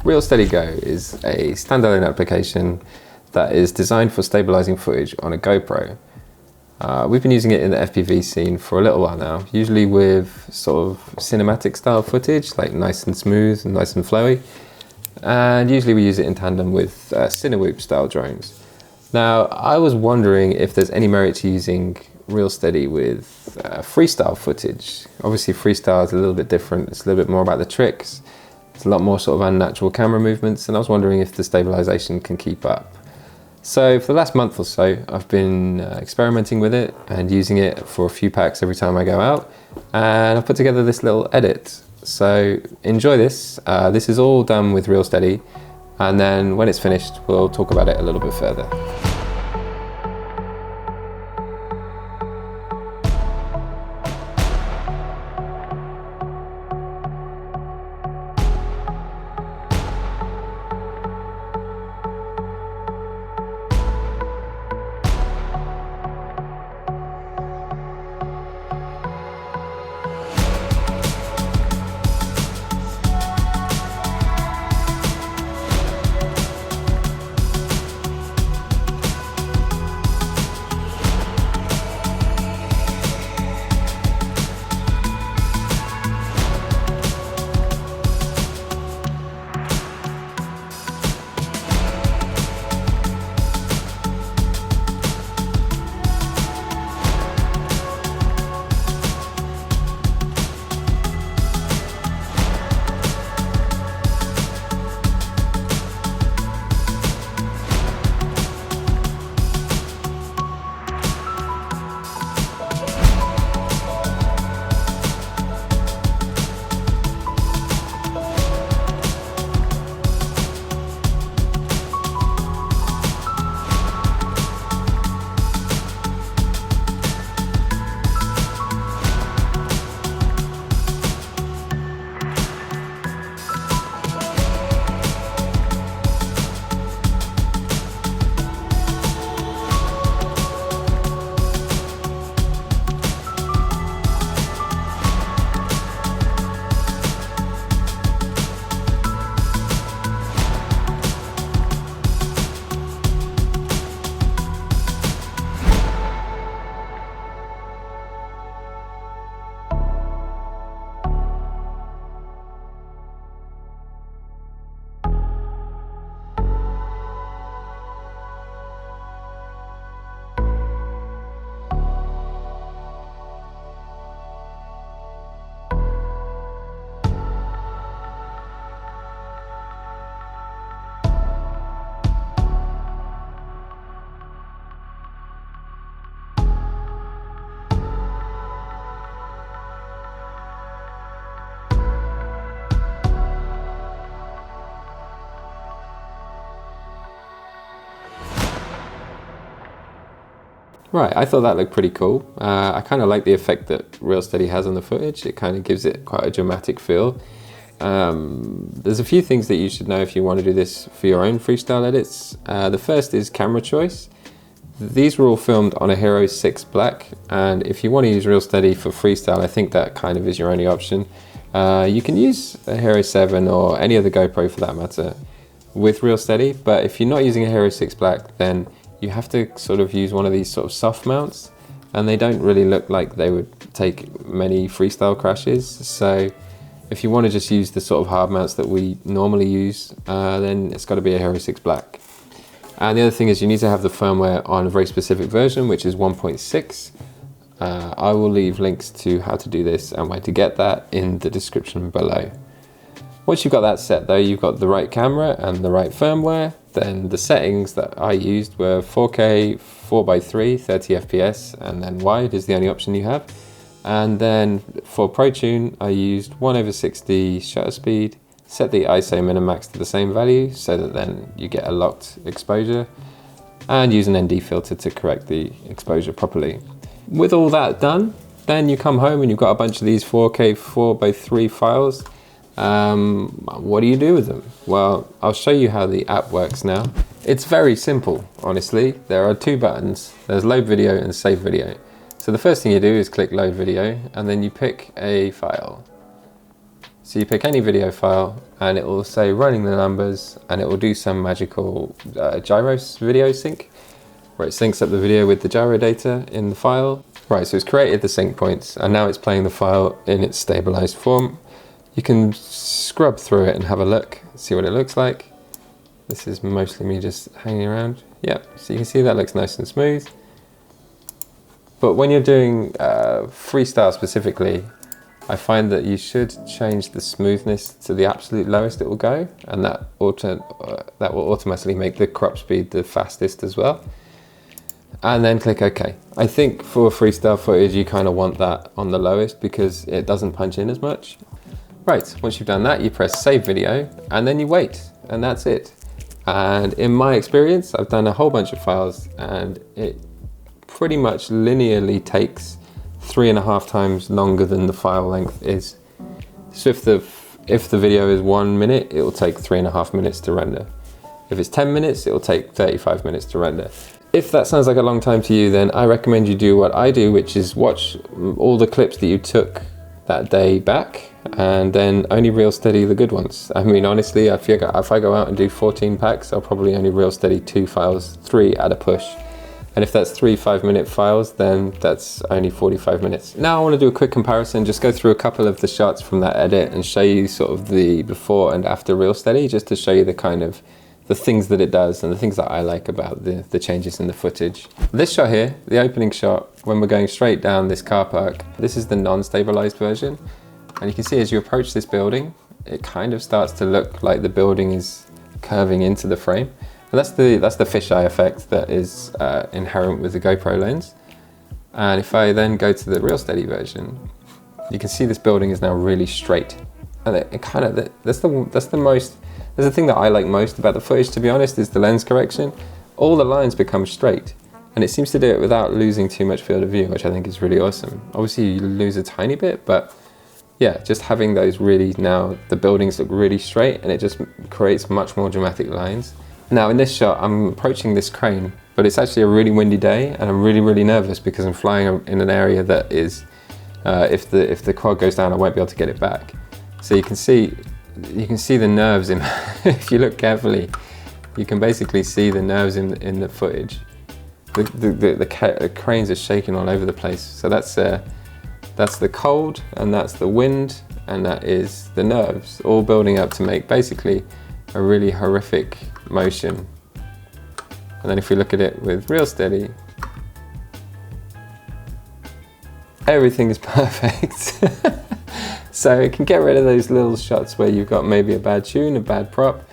ReelSteady Go is a standalone application that is designed for stabilizing footage on a GoPro. We've been using it in the FPV scene for a little while now, usually with sort of cinematic style footage, like nice and smooth and nice and flowy. And usually we use it in tandem with Cinewhoop style drones. Now, I was wondering if there's any merit to using ReelSteady with freestyle footage. Obviously freestyle is a little bit different, it's a little bit more about the tricks. It's a lot more sort of unnatural camera movements, and I was wondering if the stabilization can keep up. So for the last month or so, I've been experimenting with it and using it for a few packs every time I go out, and I've put together this little edit. So enjoy this. This is all done with ReelSteady, and then when it's finished, we'll talk about it a little bit further. Right, I thought that looked pretty cool. I kind of like the effect that ReelSteady has on the footage. It kind of gives it quite a dramatic feel. There's a few things that you should know if you want to do this for your own freestyle edits. The first is camera choice. These were all filmed on a Hero 6 Black, and if you want to use ReelSteady for freestyle, I think that kind of is your only option. You can use a Hero 7 or any other GoPro for that matter with ReelSteady, but if you're not using a Hero 6 Black, then you have to sort of use one of these sort of soft mounts, and they don't really look like they would take many freestyle crashes. So if you want to just use the sort of hard mounts that we normally use, then it's got to be a Hero 6 Black. And the other thing is you need to have the firmware on a very specific version, which is 1.6. I will leave links to how to do this and where to get that in the description below. Once you've got that set though, you've got the right camera and the right firmware, then the settings that I used were 4K, 4:3, 30 FPS, and then wide is the only option you have. And then for ProTune, I used 1/60 shutter speed, set the ISO min and max to the same value so that then you get a locked exposure, and use an ND filter to correct the exposure properly. With all that done, then you come home and you've got a bunch of these 4K 4:3 files. What do you do with them? Well, I'll show you how the app works now. It's very simple, honestly. There are two buttons. There's load video and save video. So the first thing you do is click load video, and then you pick a file. So you pick any video file and it will say running the numbers, and it will do some magical gyro video sync, where it syncs up the video with the gyro data in the file. Right, so it's created the sync points and now it's playing the file in its stabilized form. You can scrub through it and have a look, see what it looks like. This is mostly me just hanging around. Yep, so you can see that looks nice and smooth. But when you're doing freestyle specifically, I find that you should change the smoothness to the absolute lowest it will go, and that will automatically make the crop speed the fastest as well. And then click OK. I think for freestyle footage you kind of want that on the lowest because it doesn't punch in as much. Right, once you've done that, you press save video and then you wait, and that's it. And in my experience, I've done a whole bunch of files and it pretty much linearly takes 3.5 times longer than the file length is. So if the video is 1 minute, it will take 3.5 minutes to render. If it's 10 minutes, it will take 35 minutes to render. If that sounds like a long time to you, then I recommend you do what I do, which is watch all the clips that you took that day back and then only ReelSteady the good ones. I mean, honestly, I figure if I go out and do 14 packs, I'll probably only ReelSteady 2 files, 3 at a push. And if that's 3 5-minute files, then that's only 45 minutes. Now I want to do a quick comparison, just go through a couple of the shots from that edit and show you sort of the before and after ReelSteady, just to show you the kind of the things that it does and the things that I like about the changes in the footage. This shot here, the opening shot, when we're going straight down this car park, this is the non-stabilized version. And you can see as you approach this building, it kind of starts to look like the building is curving into the frame. And that's the fisheye effect that is inherent with the GoPro lens. And if I then go to the ReelSteady version, you can see this building is now really straight. And it kind of, that's the thing that I like most about the footage, to be honest, is the lens correction. All the lines become straight, and it seems to do it without losing too much field of view, which I think is really awesome. Obviously you lose a tiny bit, but yeah, just having those really, now the buildings look really straight and it just creates much more dramatic lines. Now in this shot, I'm approaching this crane, but it's actually a really windy day and I'm really, really nervous because I'm flying in an area that is, if the quad goes down, I won't be able to get it back. So you can see the nerves in, if you look carefully, you can basically see the nerves in the footage. The cranes are shaking all over the place. So that's the cold, and that's the wind, and that is the nerves, all building up to make basically a really horrific motion. And then if we look at it with ReelSteady, everything is perfect. So it can get rid of those little shots where you've got maybe a bad tune, a bad prop.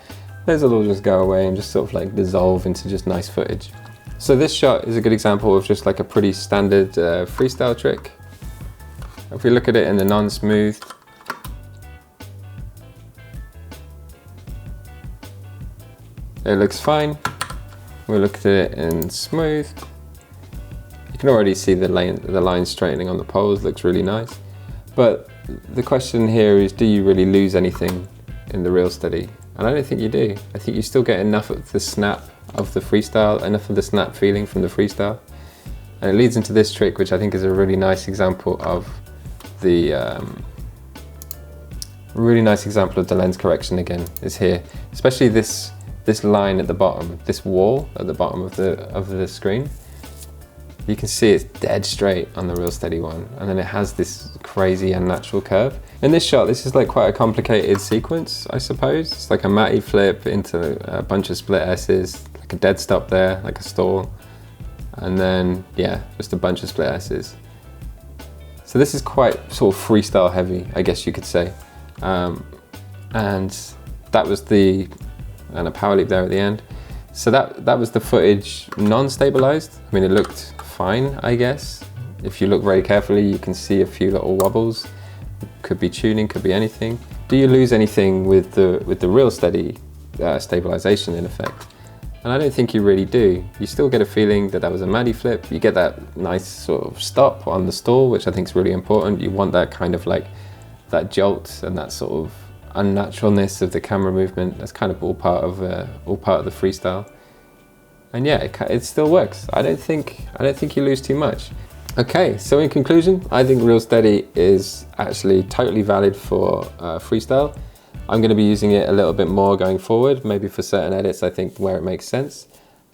Those will all just go away and just sort of like dissolve into just nice footage. So this shot is a good example of just like a pretty standard freestyle trick. If we look at it in the non-smooth, it looks fine. We look at it in smooth. You can already see the line straightening on the poles, looks really nice. But the question here is, do you really lose anything in the ReelSteady? And I don't think you do. I think you still get enough of the snap of the freestyle, enough of the snap feeling from the freestyle. And it leads into this trick, which I think is a really nice example of the lens correction again, is here. Especially this line at the bottom, this wall at the bottom of the screen. You can see it's dead straight on the ReelSteady one, and then it has this crazy unnatural curve. In this shot, this is like quite a complicated sequence, I suppose. It's like a matty flip into a bunch of split S's, like a dead stop there, like a stall, and then, yeah, just a bunch of split S's. So this is quite sort of freestyle heavy, I guess you could say. And that was and a power leap there at the end. So that was the footage non-stabilized. I mean, it looked fine, I guess. If you look very carefully, you can see a few little wobbles. Could be tuning, could be anything. Do you lose anything with the ReelSteady stabilization in effect? And I don't think you really do. You still get a feeling that was a Maddie flip. You get that nice sort of stop on the stall, which I think is really important. You want that kind of like, that jolt and that sort of unnaturalness of the camera movement. That's kind of all part of the freestyle. And yeah, it still works. I don't think you lose too much. Okay, so in conclusion, I think ReelSteady is actually totally valid for freestyle. I'm going to be using it a little bit more going forward, maybe for certain edits, I think, where it makes sense.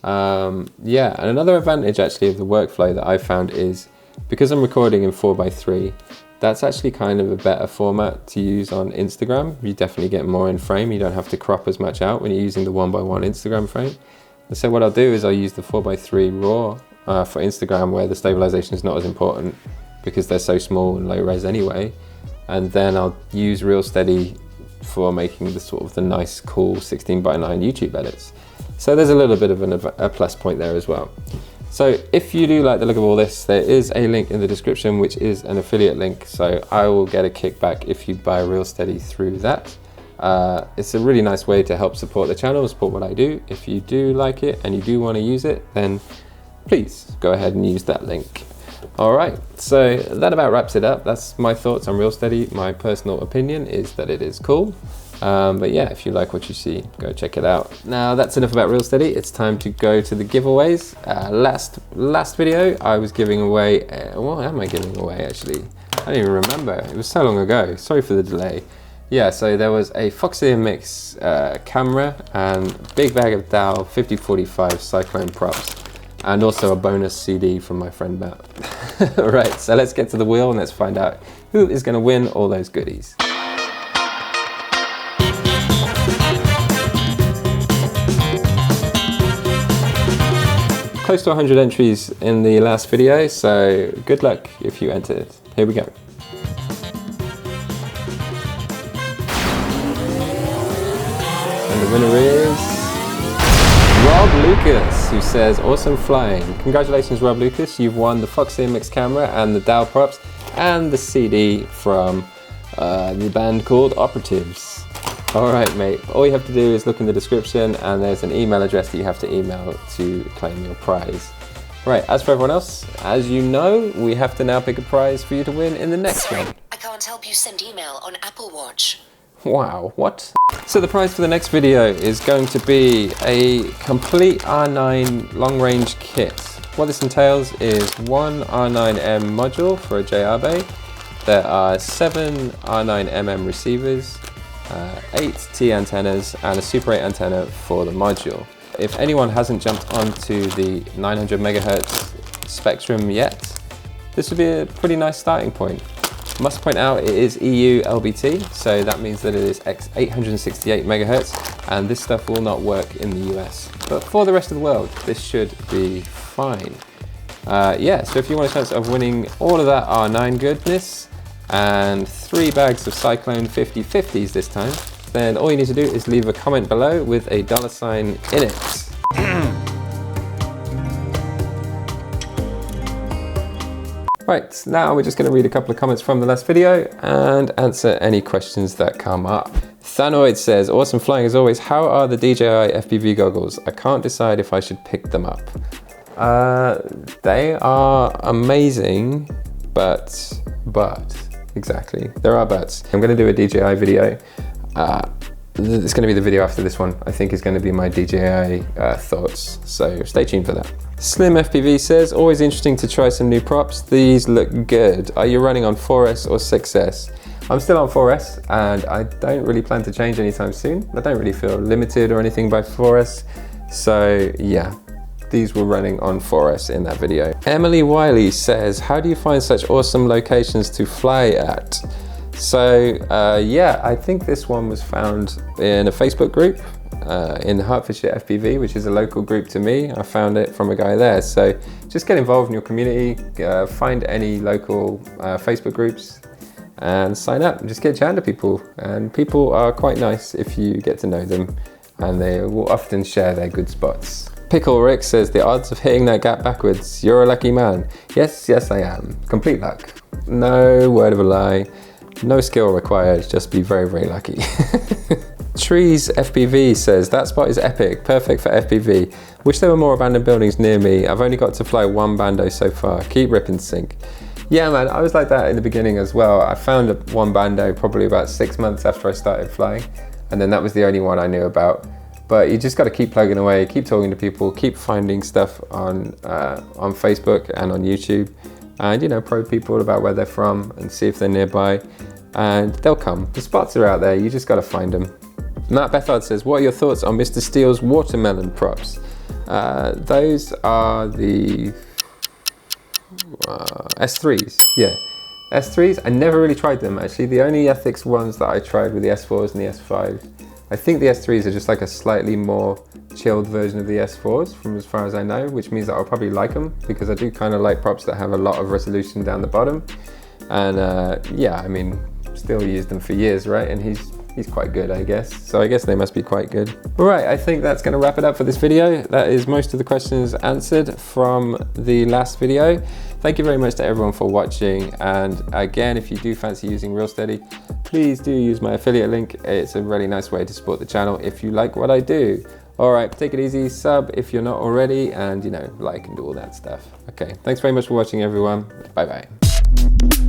Yeah, and another advantage actually of the workflow that I found is because I'm recording in 4:3, that's actually kind of a better format to use on Instagram. You definitely get more in frame. You don't have to crop as much out when you're using the 1:1 Instagram frame. And so what I'll do is I'll use the 4:3 RAW for Instagram, where the stabilization is not as important because they're so small and low res anyway. And then I'll use ReelSteady for making the sort of the nice, cool 16:9 YouTube edits. So there's a little bit of a plus point there as well. So if you do like the look of all this, there is a link in the description, which is an affiliate link. So I will get a kickback if you buy ReelSteady through that. It's a really nice way to help support the channel, support what I do. If you do like it and you do want to use it, then please go ahead and use that link. All right, so that about wraps it up. That's my thoughts on ReelSteady. My personal opinion is that it is cool. But yeah, if you like what you see, go check it out. Now that's enough about ReelSteady. It's time to go to the giveaways. Last video, I was giving away, what am I giving away actually? I don't even remember. It was so long ago. Sorry for the delay. Yeah, so there was a Foxy Mix camera and big bag of Dow 5045 Cyclone props, and also a bonus CD from my friend Matt. All right, so let's get to the wheel and let's find out who is going to win all those goodies. Close to 100 entries in the last video, so good luck if you entered. Here we go. And the winner is Rob Lucas, who says, awesome flying. Congratulations, Rob Lucas. You've won the Foxy Mix camera and the Dow props and the CD from the band called Operatives. All right, mate. All you have to do is look in the description and there's an email address that you have to email to claim your prize. Right, as for everyone else, as you know, we have to now pick a prize for you to win in the next one. I can't help you send email on Apple Watch. Wow, what? So the prize for the next video is going to be a complete R9 long-range kit. What this entails is one R9M module for a JR bay. There are 7 R9mm receivers, 8 T antennas, and a Super 8 antenna for the module. If anyone hasn't jumped onto the 900 megahertz spectrum yet, this would be a pretty nice starting point. Must point out it is EU LBT, so that means that it is X868 megahertz, and this stuff will not work in the US. But for the rest of the world, this should be fine. Yeah, so if you want a chance of winning all of that R9 goodness and 3 bags of Cyclone 5050s this time, then all you need to do is leave a comment below with a $sign in it. Right, now we're just going to read a couple of comments from the last video and answer any questions that come up. Thanoid says, awesome flying as always. How are the DJI FPV goggles? I can't decide if I should pick them up. They are amazing, but, exactly, there are buts. I'm going to do a DJI video. It's going to be the video after this one. I think is going to be my DJI thoughts, so stay tuned for that. Slim FPV says, always interesting to try some new props. These look good. Are you running on 4S or 6S? I'm still on 4S and I don't really plan to change anytime soon. I don't really feel limited or anything by 4S. So yeah, these were running on 4S in that video. Emily Wiley says, how do you find such awesome locations to fly at? So yeah, I think this one was found in a Facebook group in Hertfordshire FPV, which is a local group to me. I found it from a guy there. So just get involved in your community, find any local Facebook groups and sign up and just get chatting to people. And people are quite nice if you get to know them, and they will often share their good spots. Pickle Rick says, the odds of hitting that gap backwards, you're a lucky man. Yes, I am. Complete luck. No word of a lie. No skill required, just be very, very lucky. Trees FPV says, that spot is epic, perfect for FPV. Wish there were more abandoned buildings near me. I've only got to fly one bando so far. Keep ripping sync. Yeah, man, I was like that in the beginning as well. I found one bando probably about 6 months after I started flying, and then that was the only one I knew about. But you just got to keep plugging away, keep talking to people, keep finding stuff on Facebook and on YouTube. and, you know, probe people about where they're from and see if they're nearby, and they'll come. The spots are out there, you just gotta find them. Matt Bethard says, what are your thoughts on Mr. Steele's watermelon props? Those are the S3s, yeah. S3s, I never really tried them actually. The only ethics ones that I tried were the S4s and the S5s. I think the S3s are just like a slightly more chilled version of the S4s from as far as I know, which means that I'll probably like them because I do kind of like props that have a lot of resolution down the bottom. And yeah, I mean, still used them for years, right? And he's quite good, I guess. So I guess they must be quite good. All right, I think that's gonna wrap it up for this video. That is most of the questions answered from the last video. Thank you very much to everyone for watching. And again, if you do fancy using ReelSteady, please do use my affiliate link. It's a really nice way to support the channel if you like what I do. All right, take it easy, sub if you're not already, and, you know, like and do all that stuff. Okay, thanks very much for watching, everyone. Bye-bye.